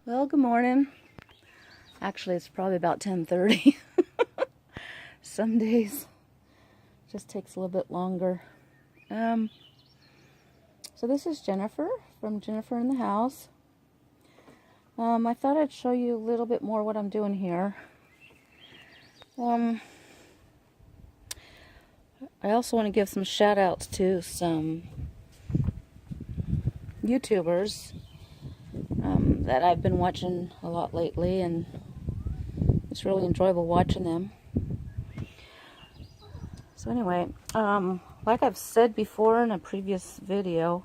Well, good morning. Actually, it's probably about 10:30. Some days just takes a little bit longer. So this is Jennifer from Jennifer in the House. I thought I'd show you a little bit more what I'm doing here. I also want to give some shout outs to some YouTubers that I've been watching a lot lately, and it's really enjoyable watching them. So anyway, like I've said before in a previous video,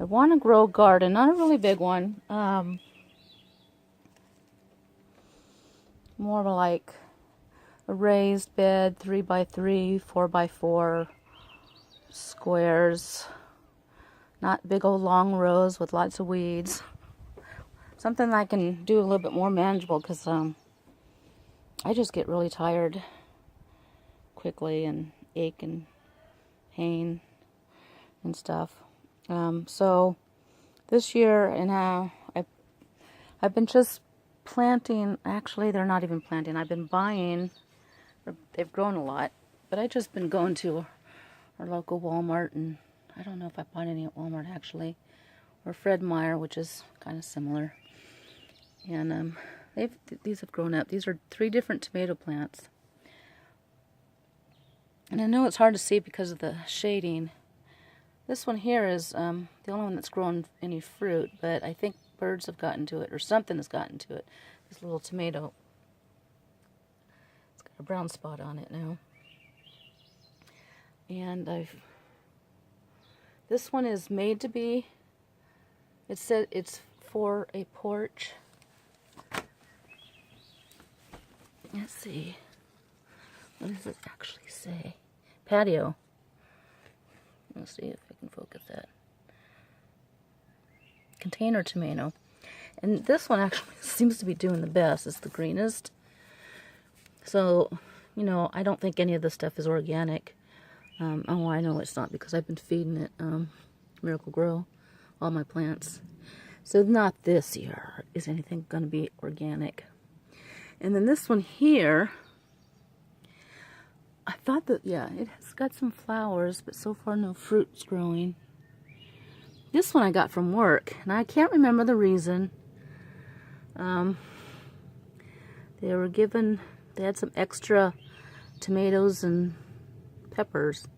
I want to grow a garden, not a really big one, more of like a raised bed, 3x3, 4x4 squares, not big old long rows with lots of weeds. Something I can do a little bit more manageable, because I just get really tired quickly and ache and pain and stuff. So this year, and I've been just planting. Actually, they're not even planting. I've been buying. They've grown a lot, but I've just been going to our local Walmart, and I don't know if I bought any at Walmart actually, or Fred Meyer, which is kind of similar. And these have grown up. These are 3 different tomato plants. And I know it's hard to see because of the shading. This one here is the only one that's grown any fruit, but I think birds have gotten to it, or something has gotten to it. This little tomato. It's got a brown spot on it now. And this one is made to be, it said it's for a porch. Let's see. What does it actually say? Patio. Let's see if I can focus that. Container tomato. And this one actually seems to be doing the best. It's the greenest. So, you know, I don't think any of this stuff is organic. Oh, I know it's not, because I've been feeding it Miracle Grow, all my plants. So not this year is anything going to be organic. And then this one here, I thought that, yeah, it has got some flowers, but so far no fruit's growing. This one I got from work, and I can't remember the reason. They had some extra tomatoes and peppers,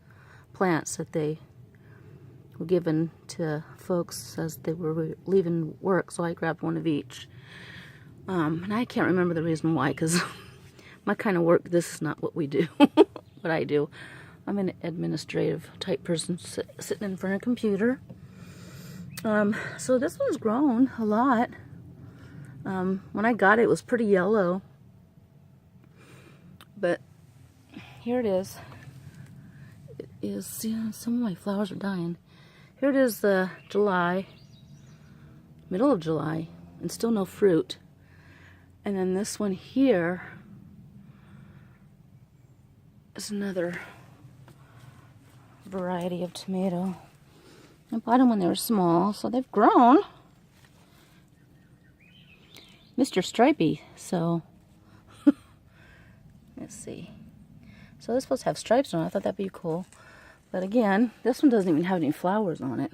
plants that they were given to folks as they were leaving work, so I grabbed one of each. And I can't remember the reason why, because my kind of work, this is not what we do, what I do. I'm an administrative type person sitting in front of a computer. So this one's grown a lot. When I got it, it was pretty yellow. But here it is. It is, yeah, some of my flowers are dying. Here it is, July, middle of July, and still no fruit. And then this one here is another variety of tomato. I bought them when they were small, so they've grown. Mr. Stripey, so let's see. So this is supposed to have stripes on it. I thought that'd be cool. But again, this one doesn't even have any flowers on it.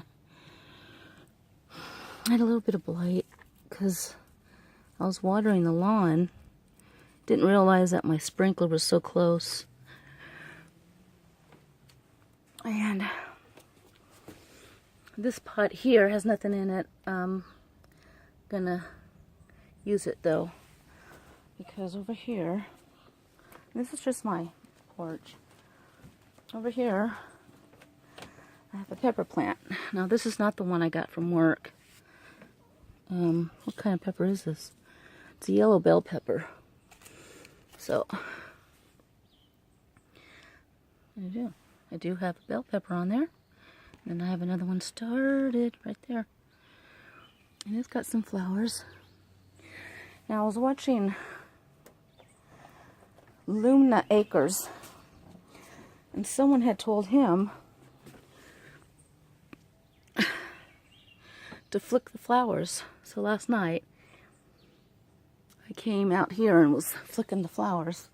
I had a little bit of blight because I was watering the lawn. Didn't realize that my sprinkler was so close. And this pot here has nothing in it. I'm gonna use it though, because over here, this is just my porch. Over here, I have a pepper plant. Now this is not the one I got from work. What kind of pepper is this? It's a yellow bell pepper. So, I do have a bell pepper on there. And I have another one started right there. And it's got some flowers. Now I was watching Lumnah Acres, and someone had told him to flick the flowers. So last night I came out here and was flicking the flowers.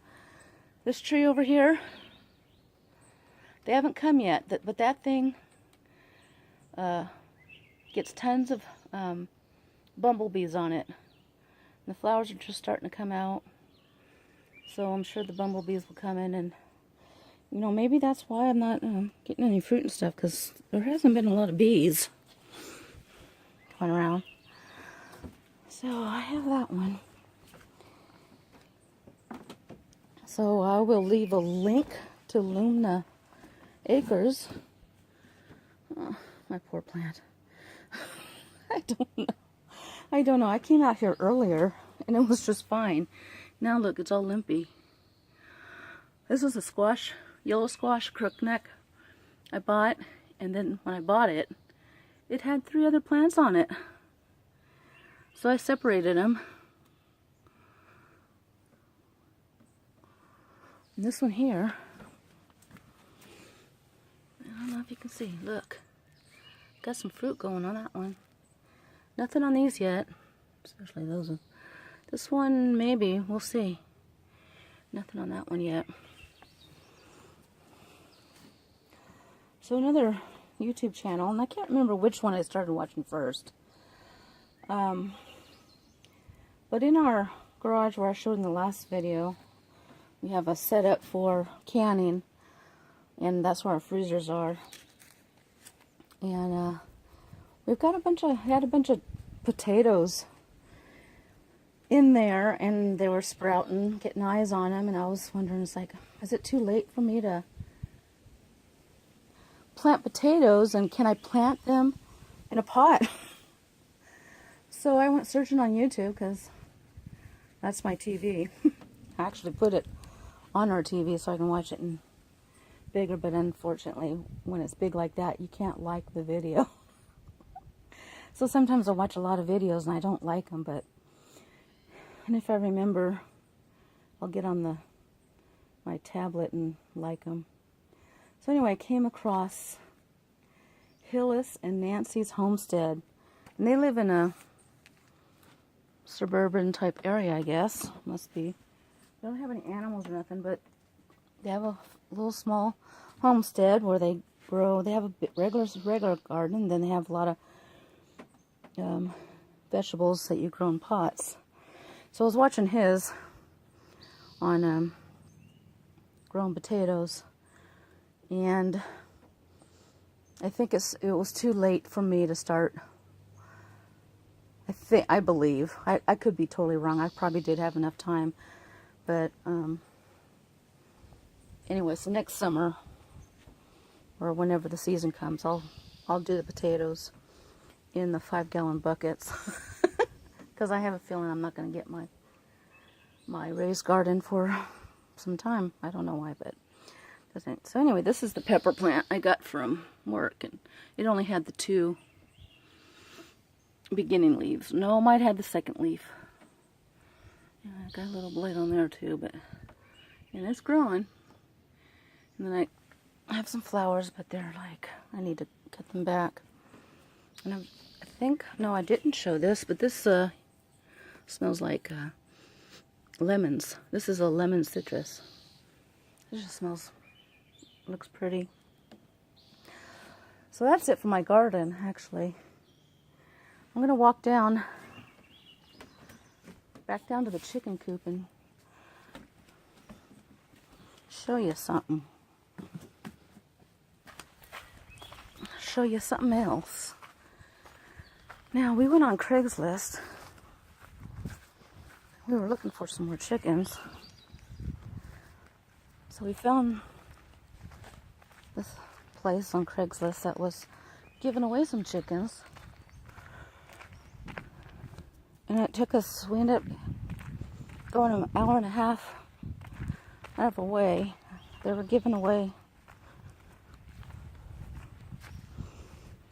This tree over here, they haven't come yet, but that thing gets tons of bumblebees on it. And the flowers are just starting to come out. So I'm sure the bumblebees will come in, and you know, maybe that's why I'm not getting any fruit and stuff, because there hasn't been a lot of bees going around. So I have that one. So I will leave a link to Lumnah Acres. Oh, my poor plant. I don't know. I came out here earlier and it was just fine. Now look, it's all limpy. This is a squash, yellow squash crookneck I bought, and then when I bought it, it had 3 other plants on it. So I separated them. And this one here, I don't know if you can see, look. Got some fruit going on that one. Nothing on these yet, especially those. This one, maybe, we'll see. Nothing on that one yet. So another YouTube channel, and I can't remember which one I started watching first. But in our garage where I showed in the last video, we have a setup for canning, and that's where our freezers are. And we've got had a bunch of potatoes in there, and they were sprouting, getting eyes on them, and I was wondering, it's like, is it too late for me to plant potatoes, and can I plant them in a pot? So I went searching on YouTube, because that's my TV. I actually put it on our TV so I can watch it in bigger, but unfortunately when it's big like that, you can't like the video. So sometimes I watch a lot of videos and I don't like them, and if I remember, I'll get on my tablet and like them. So anyway, I came across Hollis and Nancy's homestead, and they live in a suburban type area, I guess. Must be. They don't have any animals or nothing, but they have a little small homestead where they grow. They have a regular garden, then they have a lot of vegetables that you grow in pots. So I was watching his on growing potatoes, and I think it was too late for me to start. I believe. I could be totally wrong. I probably did have enough time. But anyway, so next summer, or whenever the season comes, I'll do the potatoes in the 5-gallon buckets. Because I have a feeling I'm not going to get my raised garden for some time. I don't know why, but doesn't. So anyway, this is the pepper plant I got from work, and it only had the 2 beginning leaves. No, it might have the second leaf. Yeah, I got a little blade on there too, and it's growing. And then I have some flowers, but they're like, I need to cut them back. And I think, no, I didn't show this, but this smells like lemons. This is a lemon citrus. It just looks pretty. So that's it for my garden, actually. I'm going to walk back down to the chicken coop and show you something. Show you something else. Now, we went on Craigslist. We were looking for some more chickens. So we found this place on Craigslist that was giving away some chickens. And it took us, we ended up going an hour and a half out of a way. They were giving away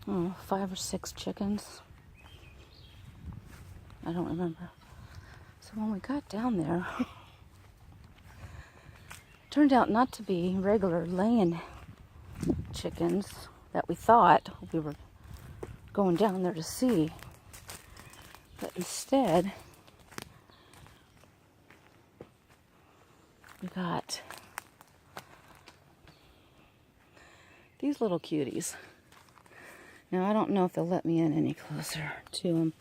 5 or 6 chickens. I don't remember. So when we got down there, it turned out not to be regular laying chickens that we thought we were going down there to see. But instead, we got these little cuties. Now, I don't know if they'll let me in any closer to them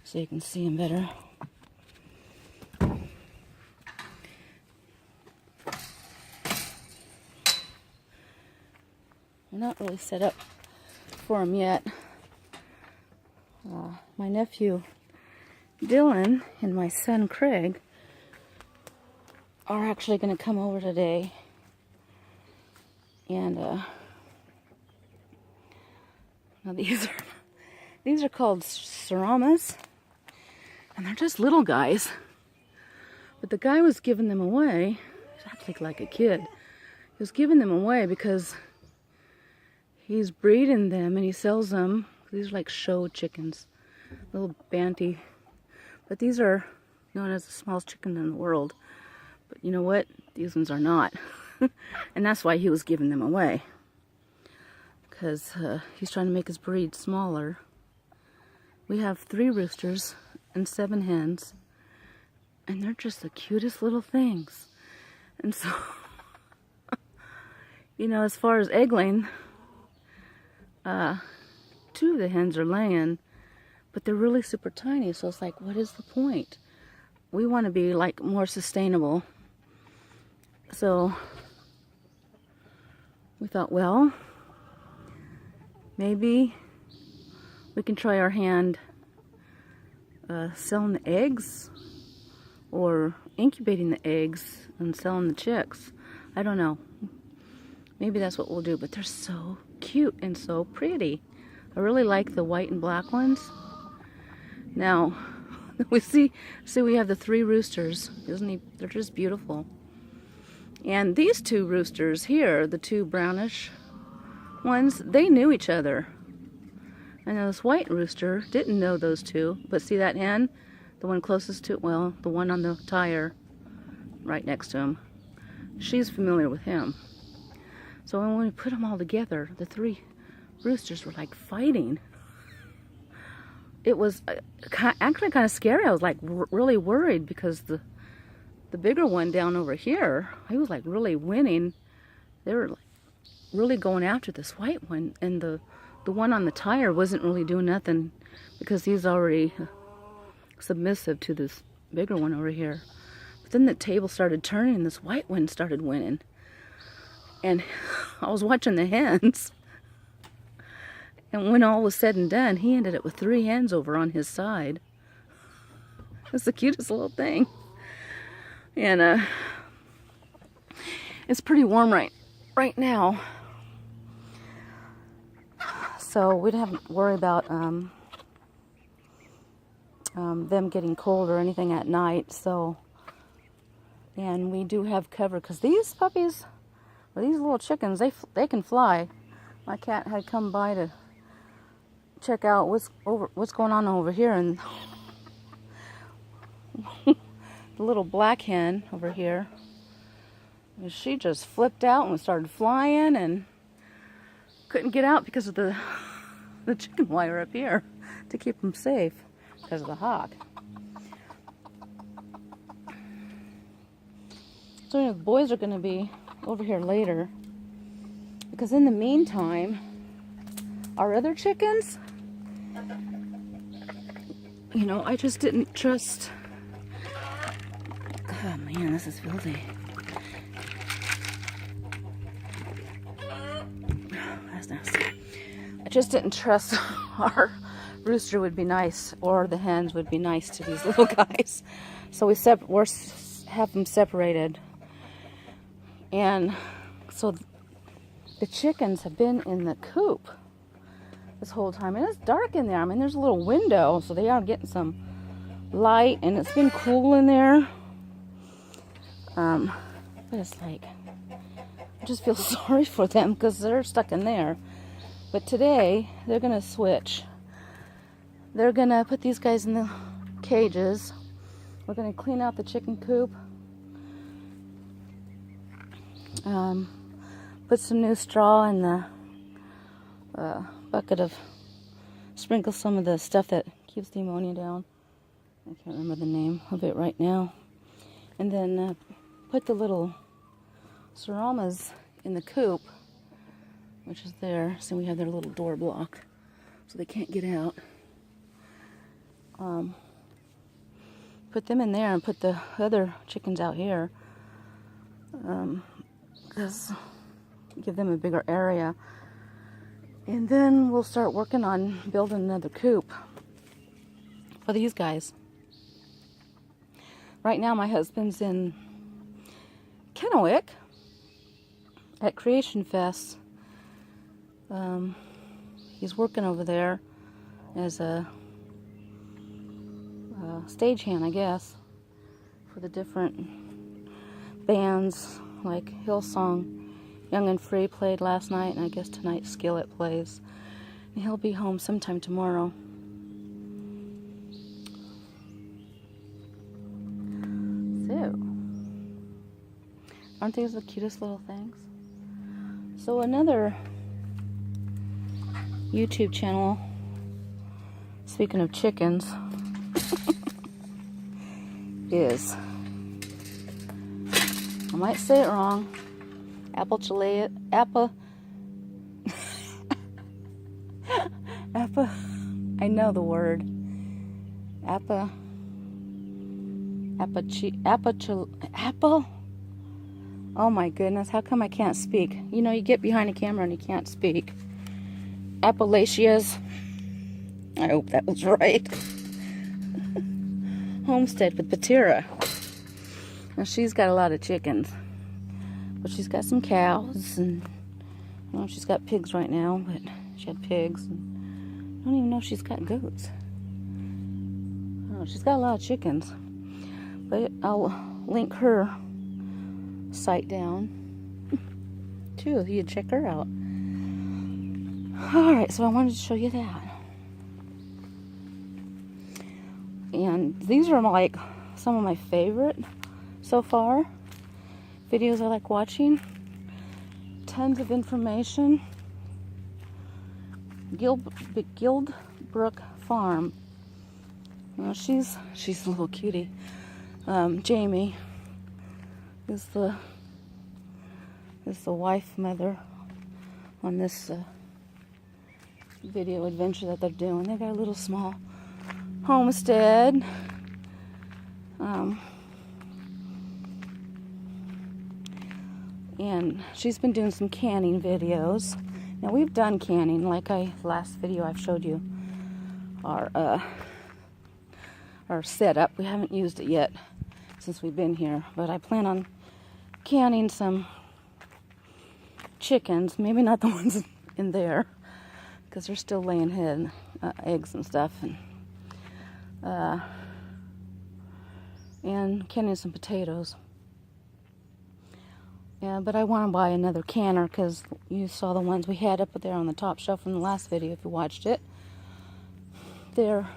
so you can see them better. We're not really set up for them yet. My nephew Dylan and my son Craig are actually going to come over today, and now these are called Seramas, and they're just little guys. But the guy was giving them away. He's actually like a kid. He was giving them away because he's breeding them and he sells them. These are like show chickens, little banty. But these are known as the smallest chicken in the world. But you know what? These ones are not. And that's why he was giving them away. Because he's trying to make his breed smaller. We have 3 roosters and 7 hens. And they're just the cutest little things. And so, you know, as far as egg laying, 2 of the hens are laying, but they're really super tiny. So it's like, what is the point? We want to be like more sustainable. So we thought, well, maybe we can try our hand selling the eggs or incubating the eggs and selling the chicks. I don't know. Maybe that's what we'll do, but they're so cute and so pretty. I really like the white and black ones. Now, we see we have the 3 roosters. They're just beautiful. And these 2 roosters here, the 2 brownish ones, they knew each other. And this white rooster didn't know those 2, but see that hen? The one closest to, well, the one on the tire right next to him. She's familiar with him. So when we put them all together, the 3 roosters were like fighting. It was actually kind of scary. I was like really worried because the bigger one down over here, he was like really winning. They were like really going after this white one, and the one on the tire wasn't really doing nothing because he's already submissive to this bigger one over here. But then the table started turning and this white one started winning. And I was watching the hens. And when all was said and done, he ended up with 3 hens over on his side. It's the cutest little thing. And it's pretty warm right now. So we don't have to worry about them getting cold or anything at night. So, and we do have cover because these puppies, or these little chickens, they can fly. My cat had come by to check out what's going on over here, and the little black hen over here, she just flipped out and started flying and couldn't get out because of the chicken wire up here to keep them safe because of the hawk. So the boys are going to be over here later because in the meantime, our other chickens, you know, I just didn't trust. Oh man, this is filthy. That's nasty. I just didn't trust our rooster would be nice or the hens would be nice to these little guys. So we have them separated. And so the chickens have been in the coop this whole time, and it's dark in there. I mean, there's a little window, so they are getting some light, and it's been cool in there. But it's like, I just feel sorry for them because they're stuck in there. But today, they're going to switch. They're going to put these guys in the cages. We're going to clean out the chicken coop. Put some new straw in the bucket of, sprinkle some of the stuff that keeps the ammonia down. I can't remember the name of it right now. And then put the little Seramas in the coop, which is there. So we have their little door blocked, so they can't get out. Put them in there and put the other chickens out here. Because give them a bigger area. And then we'll start working on building another coop for these guys. Right now my husband's in Kennewick at Creation Fest. He's working over there as a stagehand, I guess, for the different bands like Hillsong. Young and Free played last night, and I guess tonight Skillet plays. And he'll be home sometime tomorrow. So, aren't these the cutest little things? So another YouTube channel, speaking of chickens, is, I might say it wrong, Appalachia, I know the word. Apple. Oh my goodness, how come I can't speak? You know, you get behind a camera and you can't speak. Appalachia's, I hope that was right. Homestead with Patara. Now she's got a lot of chickens. But she's got some cows, and I don't know if she's got pigs right now, but she had pigs. And I don't even know if she's got goats. Oh, she's got a lot of chickens. But I'll link her site down too, if you'd check her out. Alright, so I wanted to show you that. And these are like some of my favorite so far videos I like watching. Tons of information. Guildbrook Farm. You know, she's a little cutie. Jamie is the wife mother on this video adventure that they're doing. They got a little small homestead. And she's been doing some canning videos. Now we've done canning, like last video I've showed you our setup. We haven't used it yet since we've been here, but I plan on canning some chickens. Maybe not the ones in there, because they're still laying eggs and stuff, and canning some potatoes. Yeah, but I want to buy another canner, because you saw the ones we had up there on the top shelf from the last video if you watched it. They're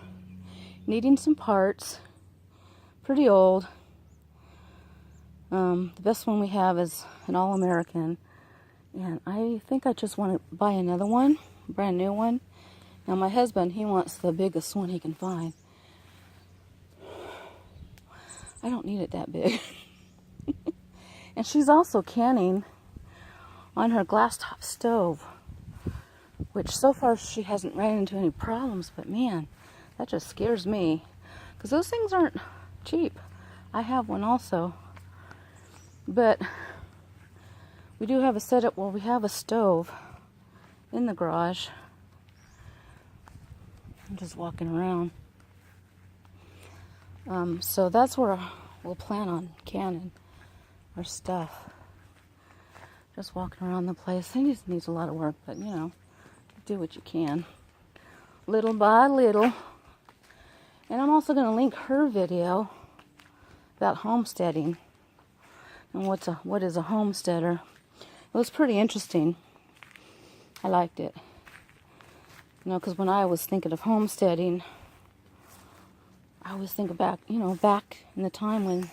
needing some parts. Pretty old. The best one we have is an All-American. And I think I just want to buy another one, a brand new one. Now my husband, he wants the biggest one he can find. I don't need it that big. And she's also canning on her glass top stove, which so far she hasn't ran into any problems, but man, that just scares me, because those things aren't cheap. I have one also, but we do have a setup where we have a stove in the garage. I'm just walking around. So that's where we'll plan on canning our stuff. Just walking around the place. It just needs a lot of work, but you know, do what you can. Little by little. And I'm also going to link her video about homesteading and what is a homesteader. It was pretty interesting. I liked it. You know, because when I was thinking of homesteading, I always think back in the time when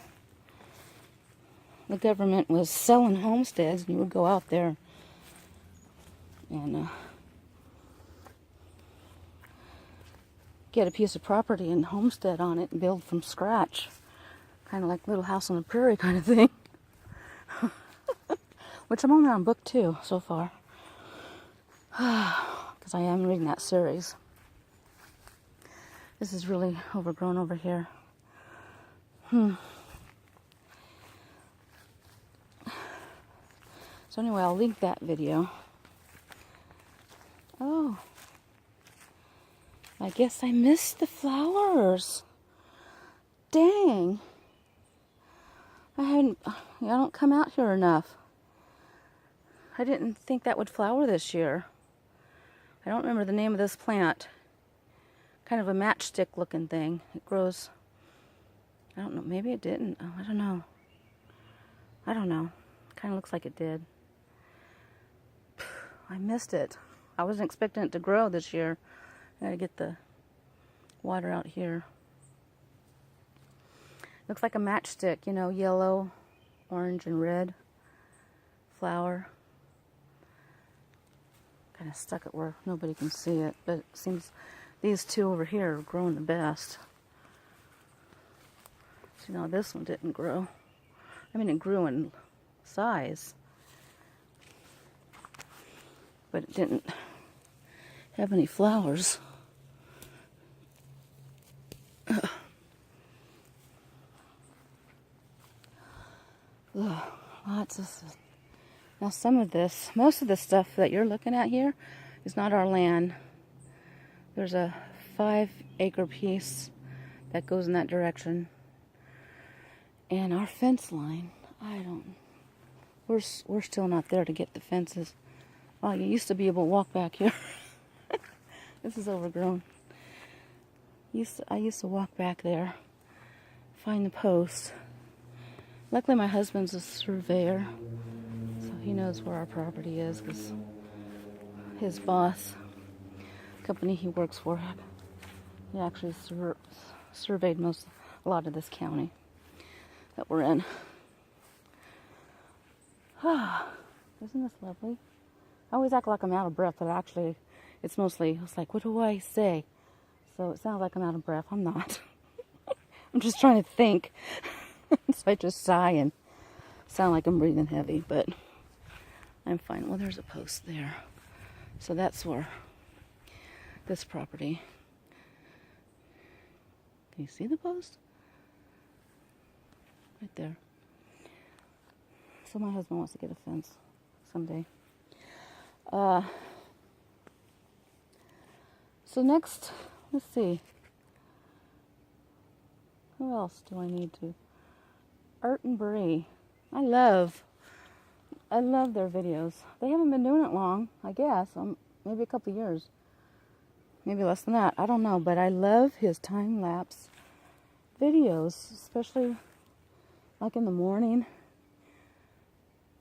the government was selling homesteads, and you would go out there and get a piece of property and homestead on it and build from scratch. Kind of like Little House on the Prairie kind of thing. which I'm only on book 2 so far. Because I am reading that series. This is really overgrown over here. So anyway, I'll link that video. Oh, I guess I missed the flowers. Dang. I don't come out here enough. I didn't think that would flower this year. I don't remember the name of this plant. Kind of a matchstick looking thing. It grows, I don't know, maybe it didn't. Oh, I don't know. Kind of looks like it did. I missed it. I wasn't expecting it to grow this year. I gotta get the water out here. Looks like a matchstick, you know, yellow, orange, and red flower. Kind of stuck it where nobody can see it, but it seems these two over here are growing the best. So, you know, this one didn't grow. I mean, it grew in size, but it didn't have any flowers. Lots of stuff. Now most of the stuff that you're looking at here is not our land. There's a 5-acre piece that goes in that direction. And our fence line, we're still not there to get the fences. Oh, you used to be able to walk back here. This is overgrown. I used to walk back there, find the post. Luckily, my husband's a surveyor, so he knows where our property is, because his boss, company he works for, he actually surveyed a lot of this county that we're in. Isn't this lovely? I always act like I'm out of breath, but actually, it's like, what do I say? So it sounds like I'm out of breath. I'm not. I'm just trying to think. So I just sigh and sound like I'm breathing heavy, but I'm fine. Well, there's a post there. So that's where this property. Can you see the post? Right there. So my husband wants to get a fence someday. So next, let's see. Who else do I need to? Art and Bree. I love their videos. They haven't been doing it long, I guess. Maybe a couple of years. Maybe less than that. I don't know. But I love his time-lapse videos, especially like in the morning.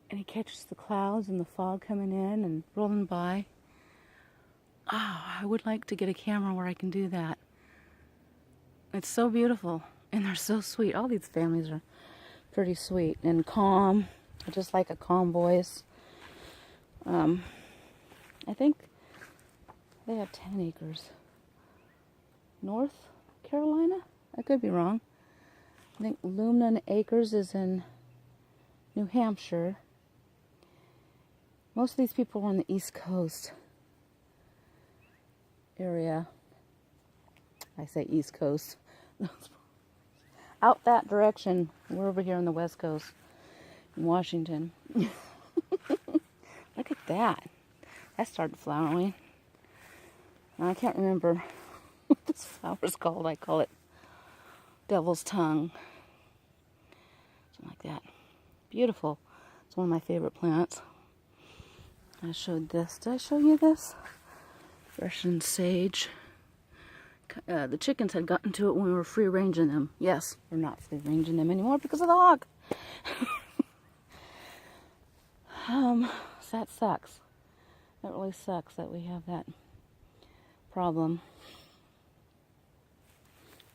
And he catches the clouds and the fog coming in and rolling by. Oh, I would like to get a camera where I can do that. It's so beautiful. And they're so sweet. All these families are pretty sweet and calm. I just like a calm voice. I think they have 10 acres. North Carolina? I could be wrong. I think Lumnah Acres is in New Hampshire. Most of these people are on the East Coast area. I say East Coast. Out that direction. We're over here on the West Coast in Washington. Look at that. That started flowering. Now, I can't remember what this flower's called. I call it devil's tongue. Something like that. Beautiful. It's one of my favorite plants. I showed this. Did I show you this? Russian sage. The chickens had gotten to it when we were free-ranging them. Yes, we're not free-ranging them anymore because of the hog. So that sucks. That really sucks that we have that problem.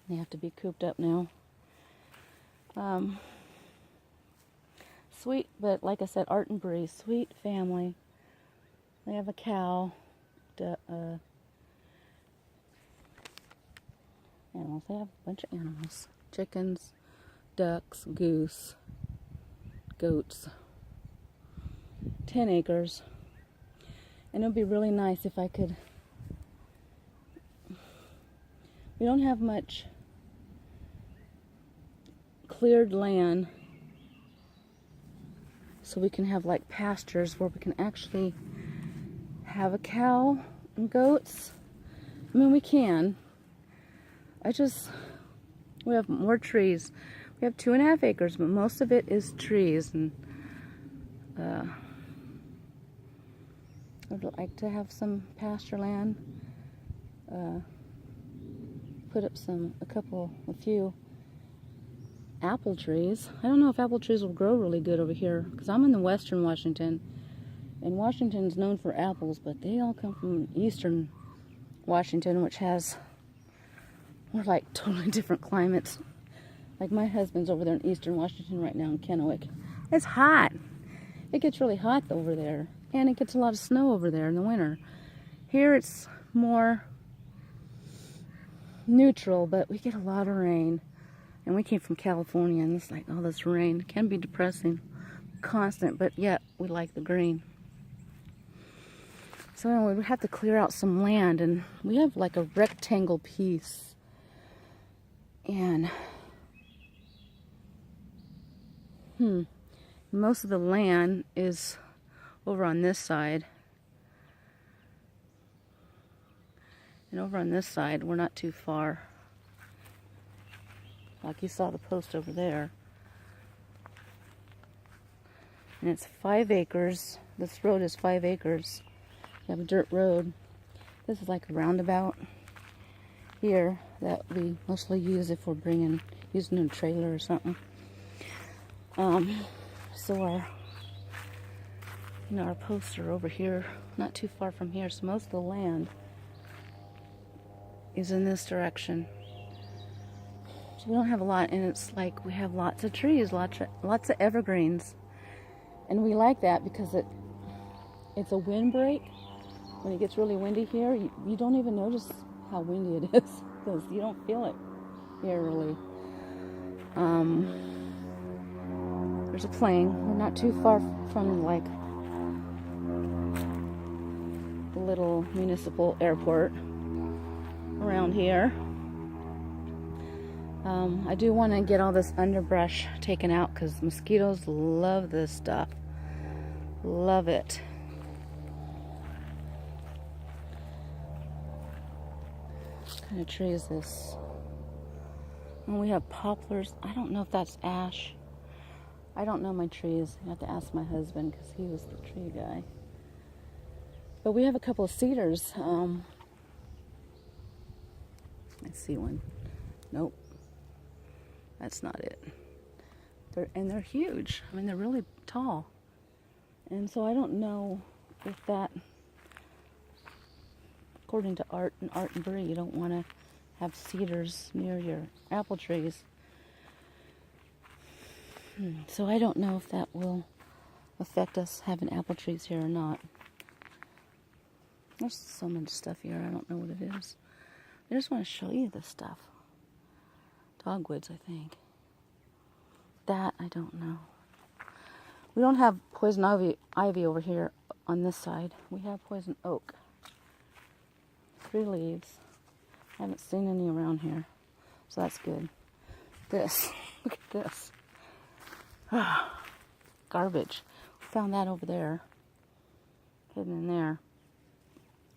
They have to be cooped up now. Sweet, but like I said, Art and Bree, sweet family. They have a cow. Animals. They have a bunch of animals. Chickens, ducks, goose, goats. 10 acres. And it would be really nice if I could. We don't have much cleared land, so we can have like pastures where we can actually have a cow and goats. I mean, we can. We have more trees. We have 2.5 acres, but most of it is trees, and I'd like to have some pasture land. Put up a few apple trees. I don't know if apple trees will grow really good over here, because I'm in the western Washington, and Washington's known for apples, but they all come from eastern Washington, which has more like totally different climates. Like my husband's over there in eastern Washington right now in Kennewick. It's hot. It gets really hot over there, and it gets a lot of snow over there in the winter. Here it's more neutral, but we get a lot of rain. And we came from California, and it's like all this rain. It can be depressing, constant, but yet we like the green. So anyway, we have to clear out some land, and we have like a rectangle piece. And most of the land is over on this side. And over on this side, we're not too far. Like you saw the post over there. And it's 5 acres. This road is 5 acres. We have a dirt road. This is like a roundabout here that we mostly use if we're using a trailer or something. So our posts are over here, not too far from here. So most of the land is in this direction. So we don't have a lot, and it's like we have lots of trees, lots of evergreens, and we like that because it's a windbreak. When it gets really windy here, you don't even notice how windy it is because you don't feel it here really. There's a plane. We're not too far from like the little municipal airport around here. I do want to get all this underbrush taken out because mosquitoes love this stuff. Love it. What kind of tree is this? And we have poplars. I don't know if that's ash. I don't know my trees. I have to ask my husband because he was the tree guy. But we have a couple of cedars. I see one. Nope. That's not it. They're huge. I mean, they're really tall. And so I don't know if that, according to Art and Bree, you don't want to have cedars near your apple trees. So I don't know if that will affect us having apple trees here or not. There's so much stuff here. I don't know what it is. I just want to show you this stuff. Dogwoods, I think. That, I don't know. We don't have poison ivy over here on this side. We have poison oak. 3 leaves. I haven't seen any around here. So that's good. This. Look at this. Garbage. Found that over there. Hidden in there.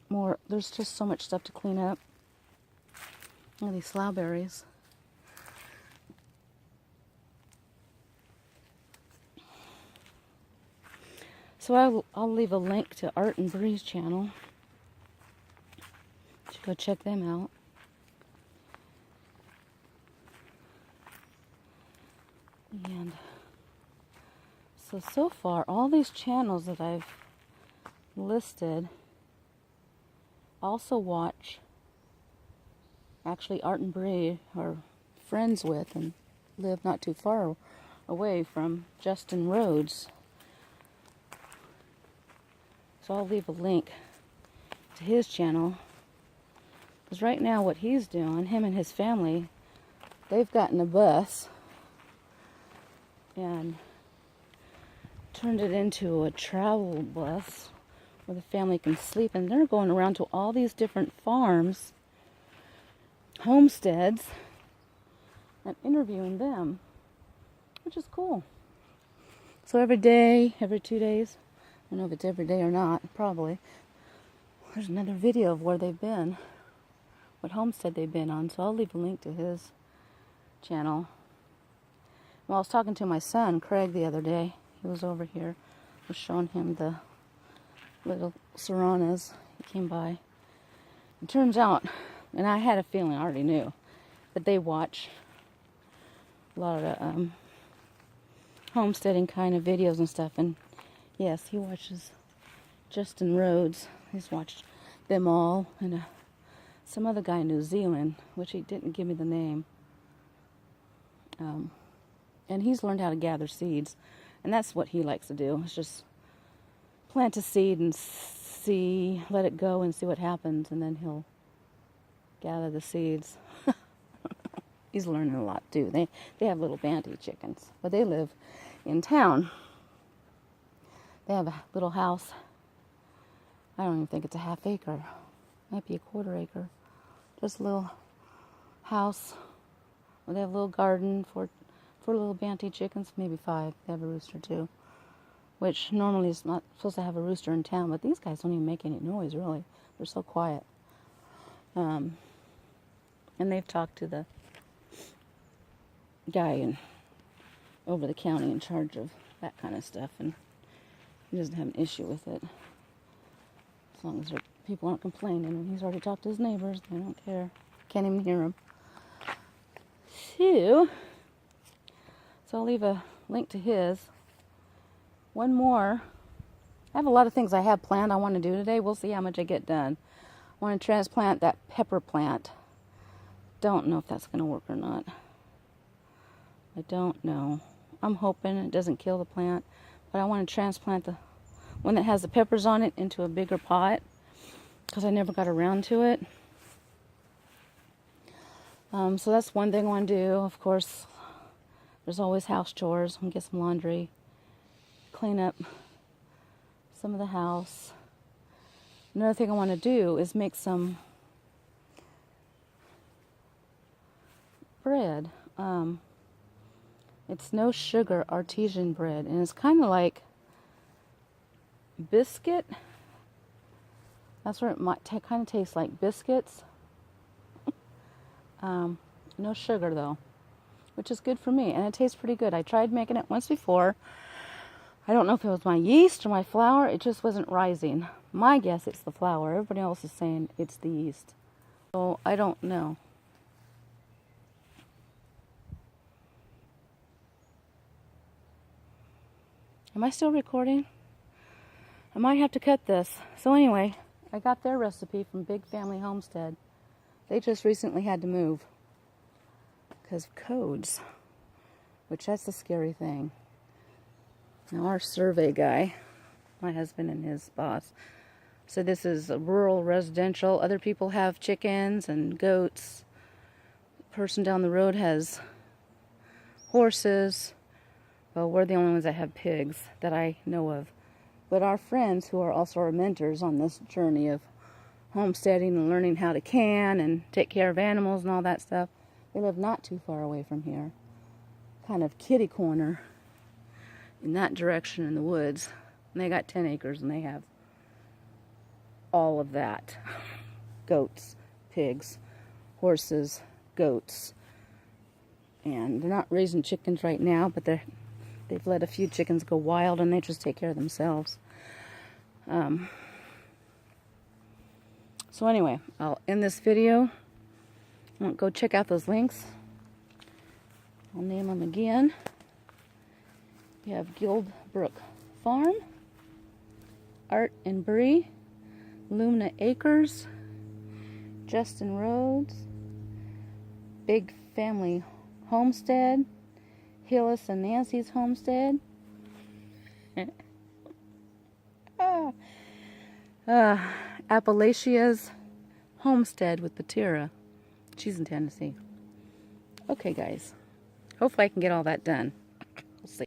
More. There's just so much stuff to clean up. Look at these slowberries. So I'll leave a link to Art and Bree's channel. You should go check them out. And so far, all these channels that I've listed also watch. Actually, Art and Bree are friends with and live not too far away from Justin Rhodes. So I'll leave a link to his channel. Because right now what he's doing, him and his family, they've gotten a bus and turned it into a travel bus where the family can sleep, and they're going around to all these different farms, homesteads, and interviewing them, which is cool. So every day, every 2 days, I don't know if it's every day or not, probably, there's another video of where they've been, what homestead they've been on, so I'll leave a link to his channel. Well, I was talking to my son, Craig, the other day. He was over here. I was showing him the little Seramas. He came by. It turns out, and I had a feeling, I already knew, that they watch a lot of homesteading kind of videos and stuff. And yes, he watches Justin Rhodes. He's watched them all. And some other guy in New Zealand, which he didn't give me the name. And he's learned how to gather seeds. And that's what he likes to do. It's just plant a seed and see, let it go and see what happens. And then he'll gather the seeds. He's learning a lot too. They have little banty chickens, but they live in town. They have a little house. I don't even think it's a half acre. Might be a quarter acre. Just a little house. Well, they have a little garden for little banty chickens, maybe 5. They have a rooster too, which normally is not supposed to have a rooster in town, but these guys don't even make any noise, really. They're so quiet. And they've talked to the guy over the county in charge of that kind of stuff, and he doesn't have an issue with it. As long as people aren't complaining, and he's already talked to his neighbors, they don't care. Can't even hear them. So I'll leave a link to his. One more. I have a lot of things I have planned I want to do today. We'll see how much I get done. I want to transplant that pepper plant. Don't know if that's going to work or not. I don't know. I'm hoping it doesn't kill the plant. But I want to transplant the one that has the peppers on it into a bigger pot, because I never got around to it. So that's one thing I want to do. Of course, there's always house chores. I'm going to get some laundry, clean up some of the house. Another thing I want to do is make some bread. It's no sugar artesian bread, and it's kind of like biscuit. That's where it might kind of taste like biscuits. No sugar though, which is good for me, and it tastes pretty good. I tried making it once before. I don't know if it was my yeast or my flour. It just wasn't rising. My guess it's the flour. Everybody else is saying it's the yeast. So I don't know. Am I still recording? I might have to cut this. So anyway, I got their recipe from Big Family Homestead. They just recently had to move because of codes, which that's the scary thing. Now our survey guy, my husband and his boss, said this is a rural residential. Other people have chickens and goats. The person down the road has horses. Well, we're the only ones that have pigs that I know of. But our friends, who are also our mentors on this journey of homesteading and learning how to can and take care of animals and all that stuff, they live not too far away from here. Kind of kitty corner in that direction in the woods. And they got 10 acres and they have all of that. Goats, pigs, horses, goats. And they're not raising chickens right now, but they've let a few chickens go wild and they just take care of themselves. So anyway, I'll end this video. Go check out those links. I'll name them again. We have Guildbrook Farm, Art and Bree, Lumnah Acres, Justin Rhodes, Big Family Homestead, Hollis and Nancy's Homestead, Appalachia's Homestead with Patara. She's in Tennessee. Okay, guys. Hopefully I can get all that done.